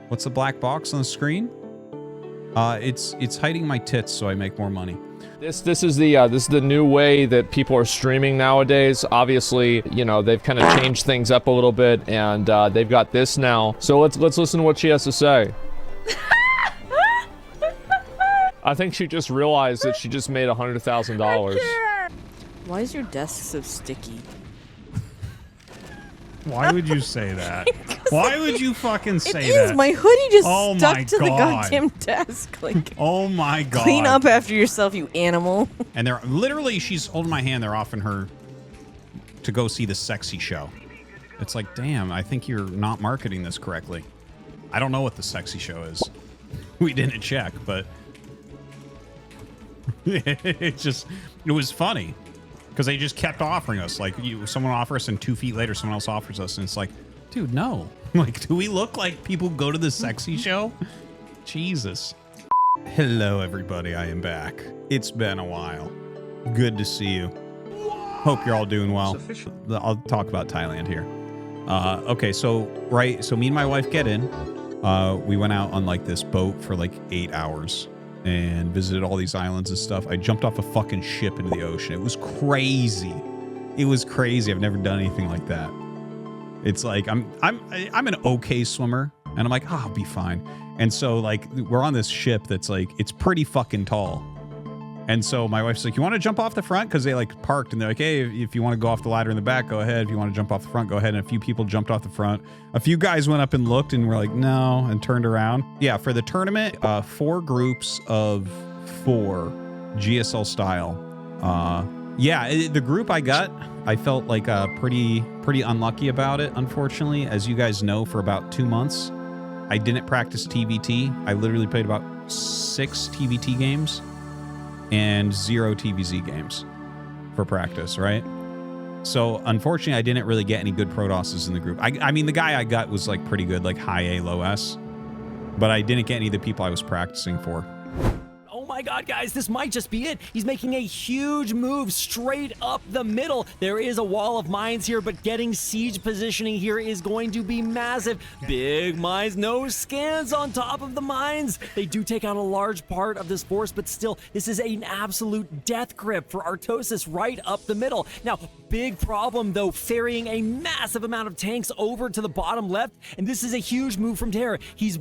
What's the black box on the screen? It's hiding my tits so I make more money. This is the new way that people are streaming nowadays. Obviously, you know, they've kind of changed things up a little bit, and they've got this now. So let's listen to what she has to say. I think she just realized that she just made $100,000. Why is your desk so sticky? Why would you say that? Why would you fucking say that? It is. My hoodie just stuck to the God. goddamn desk. Like, oh my God. Clean up after yourself, you animal. And they're literally, she's holding my hand. They're offering her to go see the sexy show. It's like, damn, I think you're not marketing this correctly. I don't know what the sexy show is. We didn't check, but it was funny. Because they just kept offering us, like, someone offers us, and 2 feet later, someone else offers us, and it's like, dude, no. Like, do we look like people go to the sexy show? Jesus. Hello, everybody. I am back. It's been a while. Good to see you. Hope you're all doing well. I'll talk about Thailand here. Okay, so me and my wife get in. We went out on, like, this boat for, like, 8 hours. And visited all these islands and stuff. I jumped off a fucking ship into the ocean. It was crazy. It was crazy. I've never done anything like that. It's like I'm an okay swimmer, and I'm like, oh, I'll be fine. And so like we're on this ship that's like it's pretty fucking tall. And so my wife's like, you want to jump off the front? Because they like parked and they're like, hey, if you want to go off the ladder in the back, go ahead. If you want to jump off the front, go ahead. And a few people jumped off the front. A few guys went up and looked and were like, no, and turned around. Yeah, for the tournament, 4 groups of 4 GSL style. Yeah, the group I got, I felt like pretty unlucky about it, unfortunately. As you guys know, for about 2 months, I didn't practice TVT. I literally played about 6 TVT games and 0 TVZ games for practice, right? So unfortunately, I didn't really get any good Protosses in the group. I mean, the guy I got was like pretty good, like high A, low S, but I didn't get any of the people I was practicing for. Oh my God, guys, this might just be it. He's making a huge move straight up the middle. There is a wall of mines here, but getting siege positioning here is going to be massive. Big mines, no scans on top of the mines. They do take out a large part of this force, but still, this is an absolute death grip for Artosis right up the middle. Now, big problem, though, ferrying a massive amount of tanks over to the bottom left, and this is a huge move from Terra. He's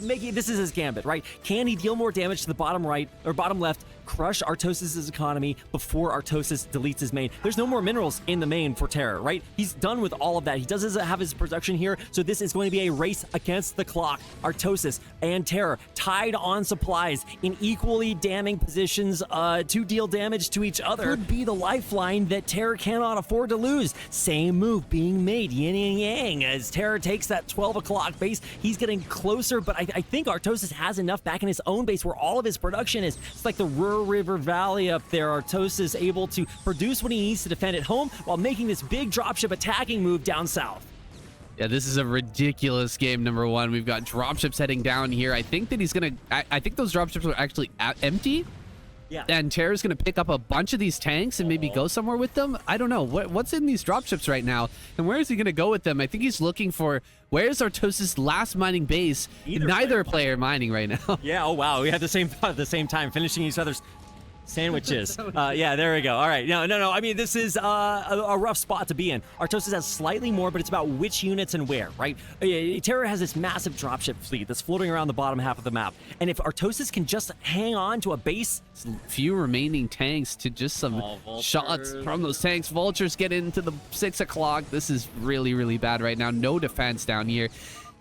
making, this is his gambit, right? Can he deal more damage to the bottom right or bottom left, crush Artosis' economy before Artosis deletes his main? There's no more minerals in the main for Terra, right? He's done with all of that. He doesn't have his production here, so this is going to be a race against the clock. Artosis and Terra tied on supplies in equally damning positions to deal damage to each other. Could be the lifeline that Terra cannot afford to lose. Same move being made, yin and yang, as Terra takes that 12 o'clock base. He's getting closer, but I think Artosis has enough back in his own base where all of his production is. It's like the Ruhr River Valley up there. Artosis able to produce what he needs to defend at home while making this big dropship attacking move down south. Yeah, this is a ridiculous game, number one. We've got dropships heading down here. I think that he's going to... I think those dropships are actually empty. Yeah. And Terra's going to pick up a bunch of these tanks and maybe go somewhere with them. I don't know. What's in these dropships right now? And where is he going to go with them? I think he's looking for... Where's Artosis' last mining base? Neither player mining right now. Yeah, oh wow. We had the same thought at the same time, finishing each other's sandwiches. Yeah, there we go. All right. No. I mean, this is a rough spot to be in. Artosis has slightly more, but it's about which units and where, right? Terra has this massive dropship fleet that's floating around the bottom half of the map. And if Artosis can just hang on to a base... Few remaining tanks to just some shots from those tanks. Vultures get into the 6 o'clock. This is really, really bad right now. No defense down here.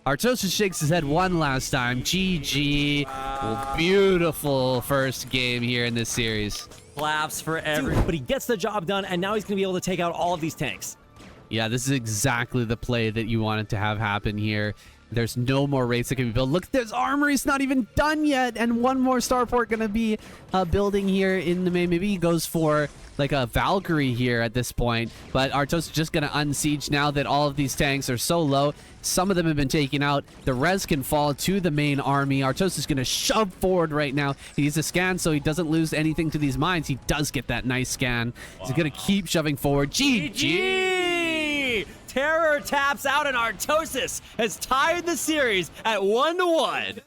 Artosis shakes his head one last time. GG. Well, beautiful first game here in this series. Claps for everyone. But he gets the job done, and now he's going to be able to take out all of these tanks. Yeah, this is exactly the play that you wanted to have happen here. There's no more rates that can be built. Look, there's armory's not even done yet, and one more starport going to be building here in the main. Maybe he goes for like a Valkyrie here at this point, but Artosis is just going to unsiege now that all of these tanks are so low. Some of them have been taken out. The res can fall to the main army. Artosis is going to shove forward right now. He needs a scan so he doesn't lose anything to these mines. He does get that nice scan. Wow. He's going to keep shoving forward. GG! Terror taps out, and Artosis has tied the series at 1-1.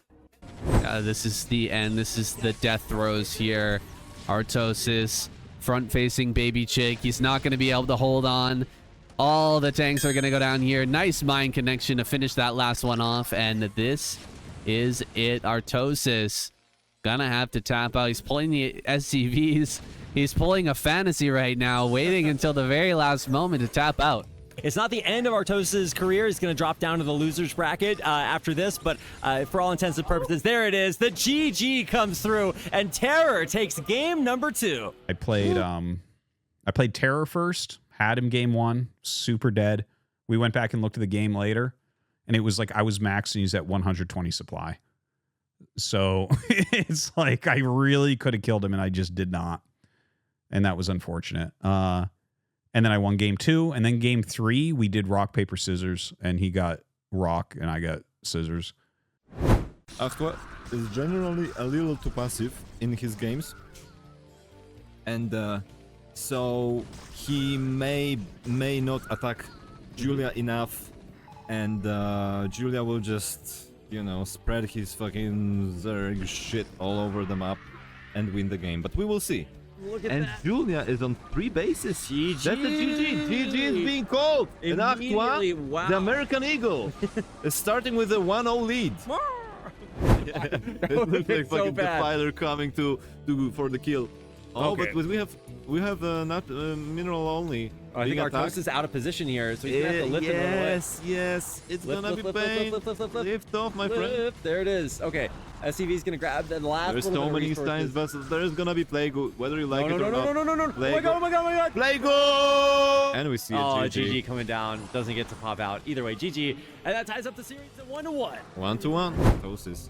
This is the end. This is the death throes here. Artosis, front-facing baby chick. He's not going to be able to hold on. All the tanks are going to go down here. Nice mind connection to finish that last one off. And this is it. Artosis gonna have to tap out. He's pulling the SCVs. He's pulling a fantasy right now, waiting until the very last moment to tap out. It's not the end of Artosis' career. He's going to drop down to the losers bracket after this, but for all intents and purposes, there it is. The GG comes through, and Terror takes game number 2. I played Terror first, had him game 1, super dead. We went back and looked at the game later, and it was like I was maxing he's at 120 supply. So it's like I really could have killed him, and I just did not. And that was unfortunate. And then I won game 2, and then game 3, we did rock, paper, scissors, and he got rock, and I got scissors. Artois is generally a little too passive in his games, and so he may not attack Julia enough, and Julia will just, you know, spread his fucking Zerg shit all over the map and win the game. But we will see. Look at and that. Julia is on 3 bases. GG. That's a GG. GG is being called. And Immediately, Artois, wow. the American Eagle, is starting with a 1-0 lead. It looks like So fucking bad. Defiler coming to for the kill. Oh, Okay. but we have not mineral only. I think being attacked. Artosis is out of position here, so he's going to have to lift it away. Yes, it's Lift, gonna lift, be lift, pain. lift, lift, lift, lift. Lift off, my friend. Lift. There it is. Okay, SCV's going to grab the last There's little so bit of many resources. Steins vessels. There's gonna be play good, whether you like No, it no, or no, not. no, no, no, no. Oh Play my god, oh my god, oh my god. Play go! And we see a Oh, GG. GG coming down. Doesn't get to pop out. Either way, GG. And that ties up the series at 1-1. 1-1. Artosis.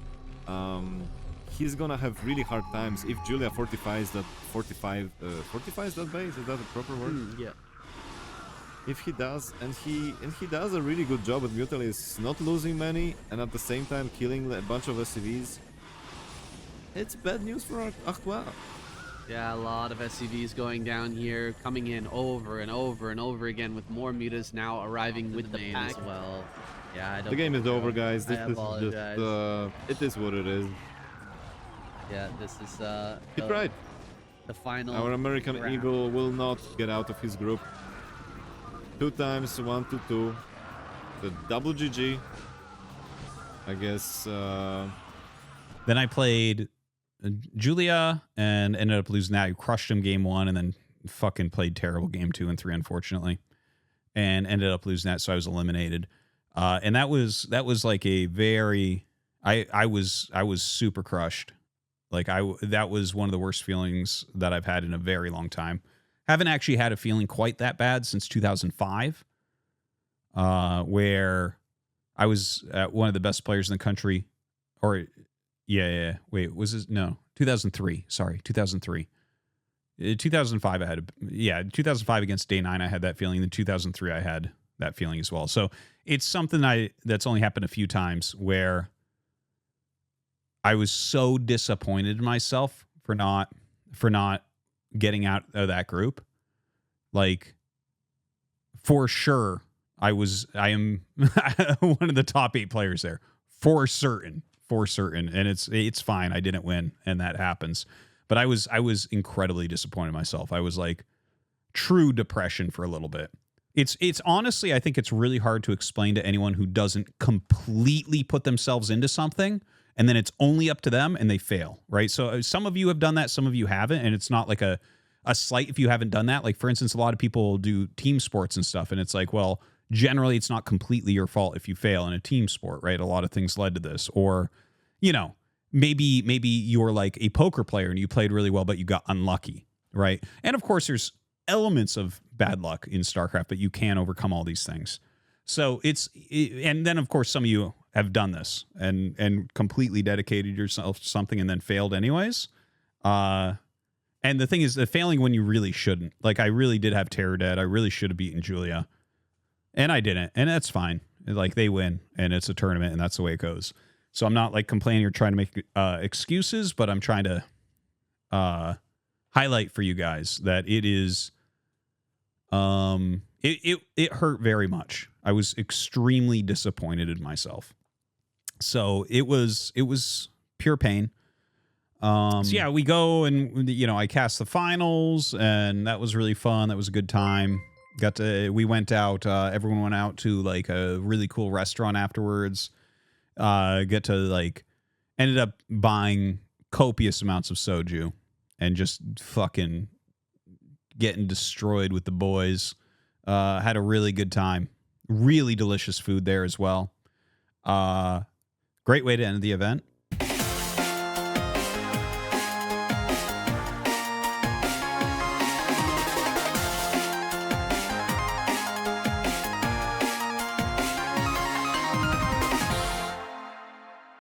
He's gonna have really hard times if Julia fortifies that fortifies that base. Is that a proper word? Yeah. If he does, and he does a really good job at Mutalis, not losing many, and at the same time killing a bunch of SCVs. It's bad news for Artois. Yeah, a lot of SCVs going down here, coming in over and over and over again with more mutas now arriving with the pack as well. Yeah, I don't The game is know. over, guys. This is apologize. just it is what it is. Yeah, this is He tried. the final. Our American round. Eagle will not get out of his group. 2 times 1-2. The double GG. I guess. Then I played Julia and ended up losing that. I crushed him game 1 and then fucking played terrible game 2 and 3, unfortunately, and ended up losing that. So I was eliminated. And that was like a very, I was super crushed. Like that was one of the worst feelings that I've had in a very long time. Haven't actually had a feeling quite that bad since 2005, where I was one of the best players in the country. Or, yeah. Wait, was this? No, 2003. Sorry, 2003. 2005, I had 2005 against Day 9, I had that feeling. In 2003, I had that feeling as well. So it's something that's only happened a few times where I was so disappointed in myself for not getting out of that group. Like, for sure, I am one of the top 8 players there, for certain, and it's fine. I didn't win, and that happens. But I was incredibly disappointed in myself. I was like true depression for a little bit. It's honestly, I think it's really hard to explain to anyone who doesn't completely put themselves into something, and then it's only up to them and they fail, right? So some of you have done that, some of you haven't, and it's not like a slight if you haven't done that. Like, for instance, a lot of people do team sports and stuff, and it's like, well, generally it's not completely your fault if you fail in a team sport, right? A lot of things led to this. Or, you know, maybe you're like a poker player and you played really well, but you got unlucky, right? And of course, there's elements of bad luck in StarCraft, but you can overcome all these things. So and then of course some of you have done this and completely dedicated yourself to something and then failed anyways. And the thing is, the failing when you really shouldn't. Like, I really did have Terror dead. I really should have beaten Julia, and I didn't, and that's fine. Like, they win, and it's a tournament, and that's the way it goes. So I'm not like complaining or trying to make excuses, but I'm trying to highlight for you guys that it it hurt very much. I was extremely disappointed in myself. So it was pure pain. So yeah, we go and I cast the finals, and that was really fun. That was a good time. We went out. Everyone went out to like a really cool restaurant afterwards. Ended up buying copious amounts of soju and just fucking getting destroyed with the boys. Had a really good time. Really delicious food there as well. Great way to end the event.